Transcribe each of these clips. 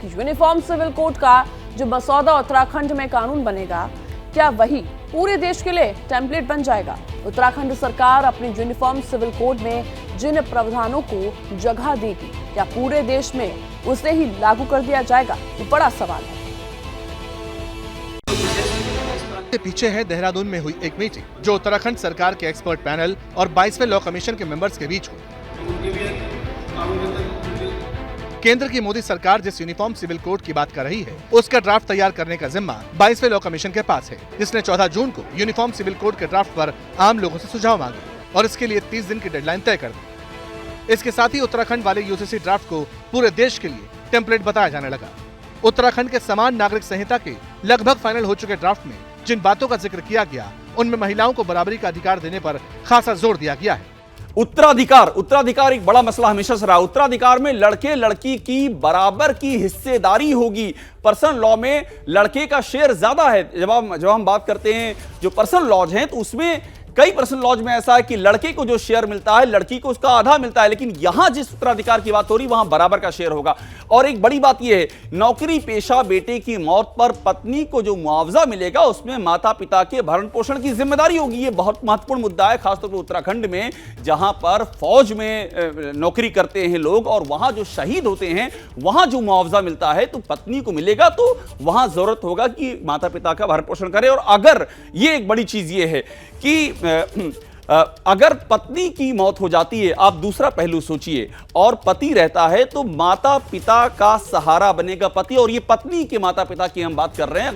Uniform civil code का जो मसौदा उत्तराखंड में कानून बनेगा, क्या वही पूरे देश के लिए टेम्पलेट बन जाएगा? उत्तराखंड सरकार अपने यूनिफॉर्म सिविल कोड में जिन प्रावधानों को जगह देगी, क्या पूरे देश में उसे ही लागू कर दिया जाएगा? ये बड़ा सवाल है। के पीछे है देहरादून में हुई एक मीटिंग जो उत्तराखंड सरकार के एक्सपर्ट पैनल और 22वें लॉ कमीशन के मेंबर्स के बीच हुई। केंद्र की मोदी सरकार जिस यूनिफॉर्म सिविल कोड की बात कर रही है, उसका ड्राफ्ट तैयार करने का जिम्मा 22वें लॉ कमीशन के पास है, जिसने 14 जून को यूनिफॉर्म सिविल कोड के ड्राफ्ट पर आम लोगों से सुझाव मांगे और इसके लिए 30 दिन की डेडलाइन तय कर दी। इसके साथ ही उत्तराखंड वाले यूसीसी ड्राफ्ट को पूरे देश के लिए टेम्पलेट बताया जाने लगा। उत्तराखंड के समान नागरिक संहिता के लगभग फाइनल हो चुके ड्राफ्ट में जिन बातों का जिक्र किया गया, उनमें महिलाओं को बराबरी का अधिकार देने पर खासा जोर दिया गया है। उत्तराधिकार एक बड़ा मसला हमेशा से रहा। उत्तराधिकार में लड़के लड़की की बराबर की हिस्सेदारी होगी। पर्सनल लॉ में लड़के का शेयर ज्यादा है। जब हम बात करते हैं जो पर्सनल लॉज हैं, तो उसमें कई पर्सनल लॉज में ऐसा है कि लड़के को जो शेयर मिलता है, लड़की को उसका आधा मिलता है। लेकिन यहां जिस उत्तराधिकार की बात हो रही, वहां बराबर का शेयर होगा। और एक बड़ी बात यह है, नौकरी पेशा बेटे की मौत पर पत्नी को जो मुआवजा मिलेगा, उसमें माता पिता के भरण पोषण की जिम्मेदारी होगी। यह बहुत महत्वपूर्ण मुद्दा है, खासतौर पर उत्तराखंड में, जहां पर फौज में नौकरी करते हैं लोग और वहां जो शहीद होते हैं, वहां जो मुआवजा मिलता है तो पत्नी को मिलेगा। तो वहां जरूरत होगा कि माता पिता का भरण पोषण करे। और अगर ये एक बड़ी चीज ये है कि अगर पत्नी की मौत हो जाती है, आप दूसरा पहलू सोचिए, और पति रहता है, तो माता पिता का सहारा बनेगा पति। और ये पत्नी के माता पिता की हम बात कर रहे हैं।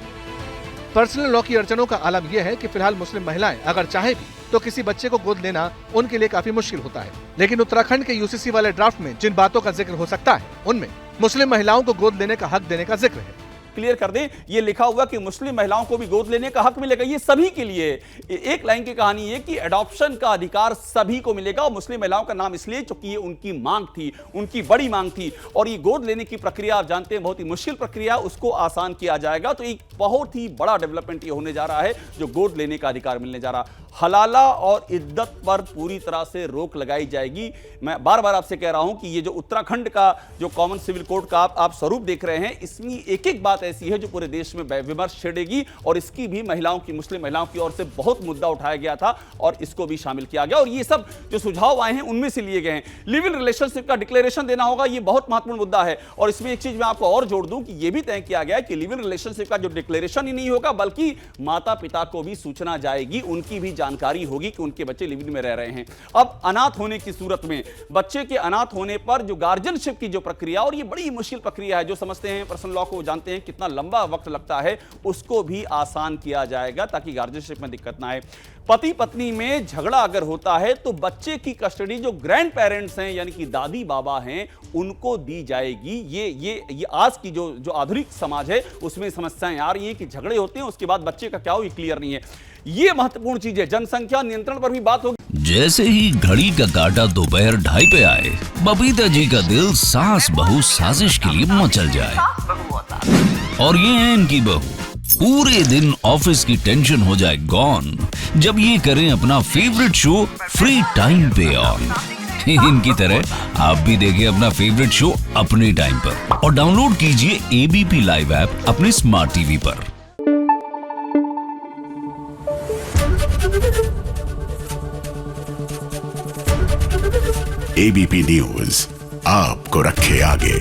पर्सनल लॉ की अड़चनों का आलम यह है कि फिलहाल मुस्लिम महिलाएं अगर चाहे भी तो किसी बच्चे को गोद लेना उनके लिए काफी मुश्किल होता है। लेकिन उत्तराखंड के यूसीसी वाले ड्राफ्ट में जिन बातों का जिक्र हो सकता है, उनमें मुस्लिम महिलाओं को गोद लेने का हक देने का जिक्र है। क्लियर कर दें, ये लिखा हुआ कि मुस्लिम महिलाओं को भी गोद लेने का हक मिलेगा। ये सभी के लिए। एक लाइन की कहानी है कि एडॉप्शन का अधिकार सभी को मिलेगा। और मुस्लिम महिलाओं का नाम इसलिए क्योंकि ये उनकी मांग थी, उनकी बड़ी मांग थी। और ये गोद लेने की प्रक्रिया आप जानते हैं बहुत ही मुश्किल प्रक्रिया, उसको आसान किया जाएगा। तो एक बहुत ही बड़ा डेवलपमेंट ये होने जा रहा है, जो गोद लेने का अधिकार मिलने जा रहा। हलाला और इद्दत पर पूरी तरह से रोक लगाई जाएगी। मैं बार बार आपसे कह रहा हूं कि ये जो उत्तराखंड का जो कॉमन सिविल कोड का आप स्वरूप देख रहे हैं, इसमें एक एक बात ऐसी है जो पूरे देश में विमर्श छेड़ेगी। और इसकी भी महिलाओं की, मुस्लिम महिलाओं की ओर से बहुत मुद्दा उठाया गया था और इसको भी शामिल किया गया। और ये सब जो सुझाव आए हैं उनमें से लिए गए हैं। लिव इन रिलेशनशिप का डिक्लेरेशन देना होगा, ये बहुत महत्वपूर्ण मुद्दा है। और इसमें एक चीज मैं आपको और जोड़ दूं कि यह भी तय किया गया है कि लिव इन रिलेशनशिप का जो डिक्लेरेशन ही नहीं होगा, बल्कि माता पिता को भी सूचना जाएगी, उनकी भी जानकारी होगी कि उनके बच्चे लिव इन में रह रहे हैं। अब अनाथ होने की सूरत में, बच्चे के अनाथ होने पर जो गार्जियनशिप की जो प्रक्रिया, और ये बड़ी मुश्किल प्रक्रिया है, जो समझते हैं पर्सनल लॉ को जानते हैं कितना लंबा वक्त लगता है, उसको भी आसान किया जाएगा ताकि गार्जियनशिप में दिक्कत ना आए। पति पत्नी में झगड़ा अगर होता है तो बच्चे की कस्टडी जो ग्रैंड पेरेंट्स हैं, यानी कि दादी बाबा हैं, उनको दी जाएगी। ये आज की जो आधुनिक समाज है उसमें समस्याएं आ रही हैं कि झगड़े होते हैं, उसके बाद बच्चे का क्या हो ये क्लियर नहीं है। ये महत्वपूर्ण चीज है। जनसंख्या नियंत्रण पर भी बात होगी। जैसे ही घड़ी का काटा दोपहर 2:30 पे आए, बबीता जी का दिल सास बहू साजिश के लिए मचल जाए। और ये है इनकी बहू, पूरे दिन ऑफिस की टेंशन हो जाए गॉन जब ये करें अपना फेवरेट शो फ्री टाइम पे ऑन। इनकी तरह आप भी देखें अपना फेवरेट शो अपने टाइम पर और डाउनलोड कीजिए एबीपी लाइव ऐप अपने स्मार्ट टीवी पर। एबीपी न्यूज आपको रखे आगे।